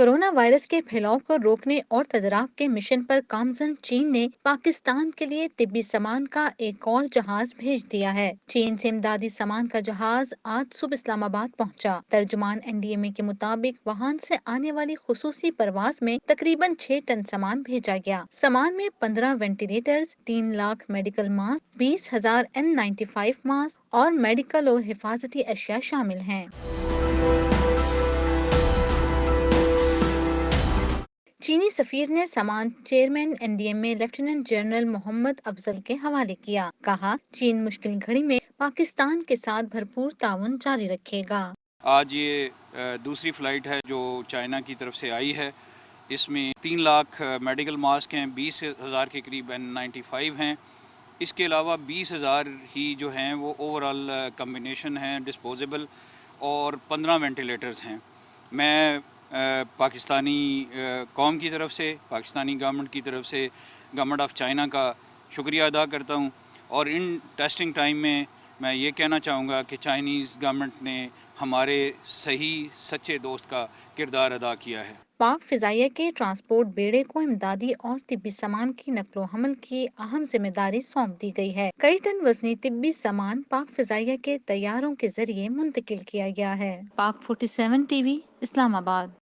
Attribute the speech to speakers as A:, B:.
A: Corona virus के फैलाव को रोकने और तदारक के मिशन पर गामजन चीन ने पाकिस्तान के लिए तिब्बी सामान का एक और जहाज भेज दिया है। चीन से इमदादी सामान का जहाज आज सुबह इस्लामाबाद पहुंचा। तर्जुमान एनडीएमए के मुताबिक वहां से आने वाली खुसूसी परवाज में तकरीबन 6 टन सामान भेजा गया। सामान में 15 ventilators, 3 lakh medical masks, 20,000 N95 mask और मेडिकल और हिफाजती अशिया शामिल हैं। चीनी सफीर ने सामान chairman NDMA lieutenant general Mohammad Afzal के हवाले किया। कहा, चीन मुश्किल घड़ी में पाकिस्तान के साथ भरपूर ताउन जारी रखेगा।
B: आज ये दूसरी फ़्लाइट है जो चाइना की तरफ से आई है। इसमें 3 लाख मेडिकल मास्क हैं, 20,000 के करीब N95 हैं। इसके अलावा 20,000 ही जो हैं वो ओवरऑल कम्बिनेशन हैं डिस्पोजेबल, और 15 वेंटिलेटर्स हैं। मैं पाकिस्तानी कौम की तरफ से, पाकिस्तानी गवर्नमेंट की तरफ से गवर्नमेंट ऑफ चाइना का शुक्रिया अदा करता हूँ। और इन टेस्टिंग टाइम में मैं ये कहना चाहूँगा कि चाइनीज़ गवर्नमेंट ने हमारे सही सच्चे दोस्त का किरदार अदा किया है।
A: पाक फिजाइया के ट्रांसपोर्ट बेड़े को इमदादी और तिब्बी सामान की नकलो हमल की अहम जिम्मेदारी सौंप दी गई है। कई टन वजनी तिब्बी सामान पाक फिजाइया के तैयारों के जरिए मुंतकिल किया गया है। पाक 47 टीवी, इस्लामाबाद।